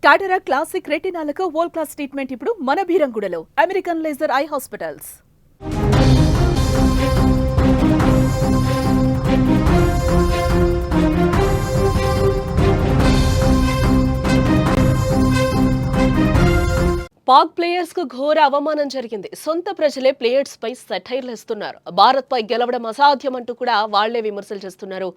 కాటరా క్లాసిక్ రెటినాలకు world class treatment ఇప్పుడు మన భీరంగూడలో American laser eye hospitals. Pak players కు ఘోర అవమానం జరిగింది. సొంత ప్రజలే ప్లేయర్స్ పై సెటైర్లు ఇస్తున్నారు. భారత్ పై గెలవడం అసాధ్యం అంటూ కూడా వాళ్లే విమర్శలు చేస్తున్నారు.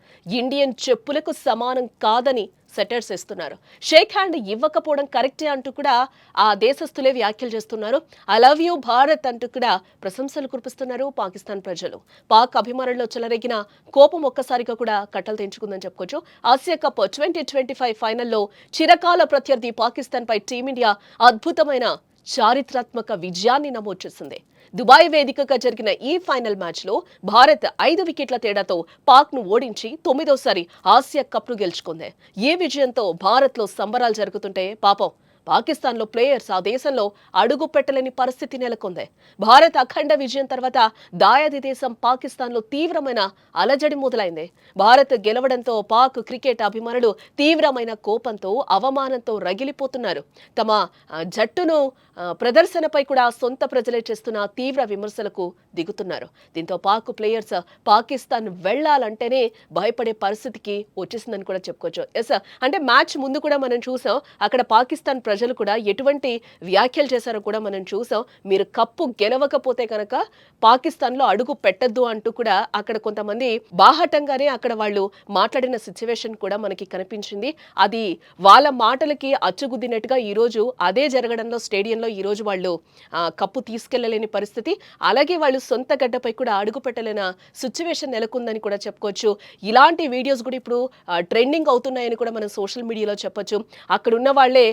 ఇండియన్ చెప్పులకు సమానం కాదని సెటైర్స్ ఇస్తున్నారు. షేక్ హ్యాండ్ ఇవ్వకపోవడం కరెక్టే అంటూ కూడా ఆ దేశస్తులే వ్యాఖ్యలు చేస్తున్నారు. ఐ లవ్ యూ భారత్ అంటూ కూడా ప్రశంసలు కురిపిస్తున్నారు పాకిస్తాన్ ప్రజలు. పాక్ అభిమానుల్లో చెలరేగిన కోపం ఒక్కసారిగా కూడా కట్టలు తెంచుకుందని చెప్పుకోవచ్చు. ఆసియా కప్ 2025 ఫైనల్లో చిరకాల ప్రత్యర్థి పాకిస్తాన్ పై టీమిండియా అద్భుతమైన చారిత్రాత్మక విజయాన్ని నమోదు చేసింది. దుబాయ్ వేదికగా జరిగిన ఈ ఫైనల్ మ్యాచ్ లో భారత్ 5 వికెట్ల తేడాతో పాక్ ను ఓడించి 9వ ఆసియా కప్ ను గెలుచుకుంది. ఈ విజయంతో భారత్ లో సంబరాలు జరుగుతుంటే పాపం పాకిస్తాన్ లో ప్లేయర్స్ ఆ దేశంలో అడుగు పెట్టలేని పరిస్థితి నెలకొంది. భారత్ అఖండ విజయం తర్వాత దాయాది దేశం పాకిస్తాన్ లో తీవ్రమైన అలజడి మొదలైంది. భారత్ గెలవడంతో పాక్ క్రికెట్ అభిమానులు తీవ్రమైన కోపంతో అవమానంతో రగిలిపోతున్నారు. తమ జట్టును ప్రదర్శనపై కూడా సొంత ప్రజలే చేస్తున్న తీవ్ర విమర్శలకు దిగుతున్నారు. దీంతో పాక్ ప్లేయర్స్ పాకిస్తాన్ వెళ్లాలంటేనే భయపడే పరిస్థితికి వచ్చేసిందని కూడా చెప్పుకోవచ్చు. ఎస్, అంటే మ్యాచ్ ముందు కూడా మనం చూసాం, అక్కడ పాకిస్తాన్ ప్రజలు కూడా ఎటువంటి వ్యాఖ్యలు చేశారో కూడా మనం చూసాం. మీరు కప్పు గెలవకపోతే కనుక పాకిస్తాన్ లో అడుగు పెట్టద్దు అంటూ కూడా అక్కడ కొంతమంది బాహటంగానే అక్కడ వాళ్ళు మాట్లాడిన సిచ్యువేషన్ కూడా మనకి కనిపించింది. అది వాళ్ళ మాటలకి అచ్చుగుద్దినట్టుగా ఈ రోజు అదే జరగడంలో స్టేడియంలో ఈ రోజు వాళ్ళు కప్పు తీసుకెళ్లలేని పరిస్థితి, అలాగే వాళ్ళు సొంత గడ్డపై కూడా అడుగు పెట్టలేని సిచ్యువేషన్ నెలకొందని కూడా చెప్పుకోవచ్చు. ఇలాంటి వీడియోస్ కూడా ఇప్పుడు ట్రెండింగ్ అవుతున్నాయని కూడా మనం సోషల్ మీడియాలో చెప్పొచ్చు. అక్కడ ఉన్న వాళ్ళే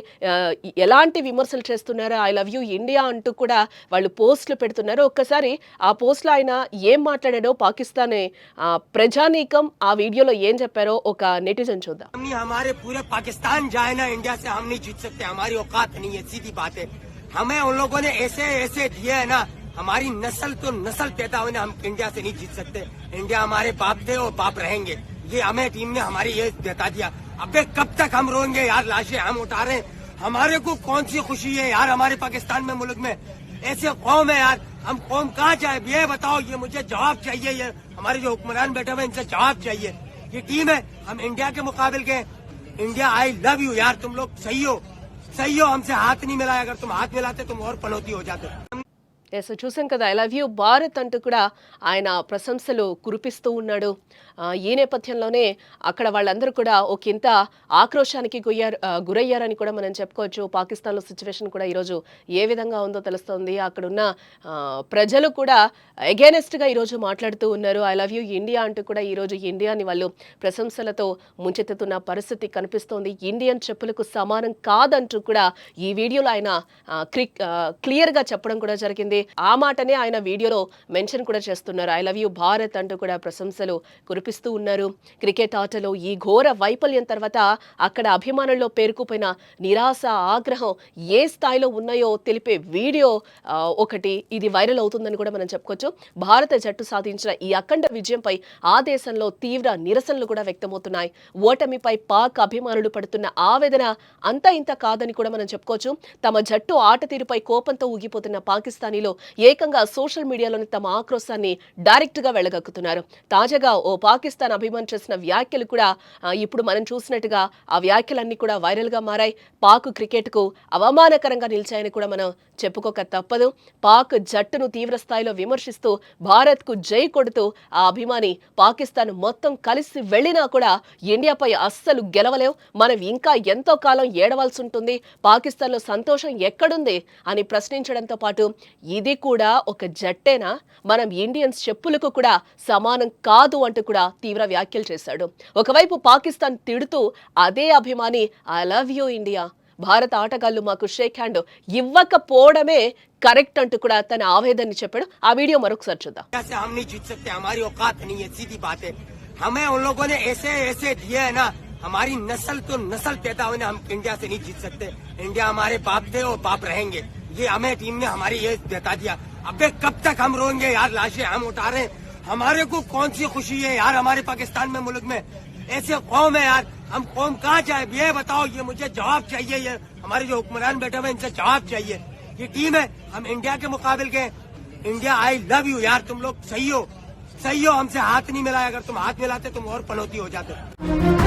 ఎలాంటి విమర్శలు చేస్తున్నారు, ఐ లవ్ యూ ఇండియా అంటూ కూడా వాళ్ళు పోస్టులు పెడుతున్నారు. ఒక్కసారి ఆ పోస్ట్లో ఆయన ఏం మాట్లాడాడో పాకిస్తాన్ ప్రజానీకం ఆ వీడియోలో ఏం చెప్పారో ఒక నెటిజన్ చూద్దాం. हमारे पूरे पाकिस्तान जाए ना इंडिया से हम नहीं जीत सकते, हमारी औकात नहीं है, सीधी बात है. हमें उन लोगों ने ऐसे ऐसे दिए है ना, हमारी नस्ल तो नस्ल पैदा हुई ना, हम इंडिया से नहीं जीत सकते. इंडिया हमारे बाप थे और बाप रहेंगे. ये हमें टीम ने हमारी ये बता दिया. अबे कब तक हम रोएंगे यार, लाशें हम उठा रहे हैं. हमारे को कौन सी खुशी है यार हमारे पाकिस्तान में, मुल्क में ऐसे कौम है यार. हम कौम कहाँ जाए ये बताओ, ये मुझे जवाब चाहिए. ये हमारे जो हुक्मरान बैठे हुए इनसे जवाब चाहिए. ये टीम है, हम इंडिया के मुकाबले के. इंडिया आई लव यू यार, तुम लोग सही हो हमसे हाथ नहीं मिलाया. अगर तुम हाथ मिलाते तुम और पनौती हो जाते. ఎస్, చూసాం కదా, ఐ లవ్ యూ భారత్ అంటూ కూడా ఆయన ప్రశంసలు కురిపిస్తూ ఉన్నాడు. ఈ నేపథ్యంలోనే అక్కడ వాళ్ళందరూ కూడా ఒకంత ఆక్రోశానికి గురయ్యారని కూడా మనం చెప్పుకోవచ్చు. పాకిస్తాన్లో సిచ్యువేషన్ కూడా ఈరోజు ఏ విధంగా ఉందో తెలుస్తోంది. అక్కడున్న ప్రజలు కూడా అగైనెస్ట్గా ఈరోజు మాట్లాడుతూ ఉన్నారు. ఐ లవ్ యూ ఇండియా అంటూ కూడా ఈరోజు ఇండియాని వాళ్ళు ప్రశంసలతో ముంచెత్తుతున్న పరిస్థితి కనిపిస్తోంది. ఇండియన్ చెప్పులకు సమానం కాదంటూ కూడా ఈ వీడియోలో ఆయన క్లియర్గా చెప్పడం కూడా జరిగింది. ఆ మాటనే ఆయన వీడియోలో మెన్షన్ కూడా చేస్తున్నారు. ఐ లవ్ యూ భారత్ అంటూ కూడా ప్రశంసలు కురిపిస్తూ ఉన్నారు. క్రికెట్ ఆటలో ఈ ఘోర వైఫల్యం తర్వాత అక్కడ అభిమానుల్లో పేరుకుపోయిన నిరాశ, ఆగ్రహం ఏ స్థాయిలో ఉన్నాయో తెలిపే వీడియో ఒకటి ఇది వైరల్ అవుతుందని కూడా మనం చెప్పుకోవచ్చు. భారత జట్టు సాధించిన ఈ అఖండ విజయంపై ఆ దేశంలో తీవ్ర నిరసనలు కూడా వ్యక్తమవుతున్నాయి. ఓటమిపై పాక్ అభిమానులు పడుతున్న ఆవేదన అంతా ఇంత కాదని కూడా మనం చెప్పుకోవచ్చు. తమ జట్టు ఆట తీరుపై కోపంతో ఊగిపోతున్న పాకిస్తానీలో ఏకంగా సోషల్ మీడియాలోని తమ ఆక్రోశాన్ని డైరెక్ట్ గా వెళ్ళగక్కుతున్నారు. తాజాగా ఓ పాకిస్తాన్ అభిమాని చేసిన వ్యాఖ్యలు కూడా ఇప్పుడు మనం చూసినట్టుగా ఆ వ్యాఖ్యలన్నీ కూడా వైరల్ గా మారాయి. పాక్ క్రికెట్ కు అవమానకరంగా నిలిచాయని కూడా మనం చెప్పుకోక తప్పదు. పాక్ జట్టును తీవ్ర స్థాయిలో విమర్శిస్తూ భారత్ కు జై కొడుతూ ఆ అభిమాని పాకిస్తాన్ మొత్తం కలిసి వెళ్లినా కూడా ఇండియాపై అస్సలు గెలవలేం, మనం ఇంకా ఎంతో కాలం ఏడవలసి ఉంటుంది, పాకిస్తాన్ లో సంతోషం ఎక్కడుంది అని ప్రశ్నించడంతో పాటు ఇది కూడా ఒక జట్టేనా, మనం ఇండియన్స్ చెప్పులకు కూడా సమానం కాదు అంటూ కూడా తీవ్ర వ్యాఖ్యలు చేశాడు. ఒకవైపు పాకిస్తాన్ తిడుతూ అదే అభిమాని ఐ లవ్ యూ ఇండియా, భారత ఆటగాళ్లు మాకు షేక్ హ్యాండ్ ఇవ్వకపోవడమే కరెక్ట్ అంటూ కూడా తన ఆవేదనని చెప్పాడు. ఆ వీడియో మరొకసారి చూద్దాం. हमें उन लोगों ने ऐसे ऐसे दिए है ना, हमारी नस्ल तो नस्ल पैदा हुई ना, हम इंडिया से नहीं जीत सकते. इंडिया हमारे बाप थे और बाप रहेंगे. ये हमें टीम ने हमारी ये बता दिया. अबे कब तक हम रोएंगे यार, लाशें हम उठा रहे हैं. हमारे को कौन सी खुशी है यार हमारे पाकिस्तान में, मुल्क में ऐसे कौम है यार. हम कौम कहाँ जाए ये बताओ, ये मुझे जवाब चाहिए। ये हमारे जो हुक्मरान बैठे हुए इनसे जवाब चाहिए। ये टीम है, हम इंडिया के मुकाबले के। इंडिया आई लव यू यार, तुम लोग सही हो, हमसे हाथ नहीं मिलाया। अगर तुम हाथ मिलाते तुम और पनौती हो जाते।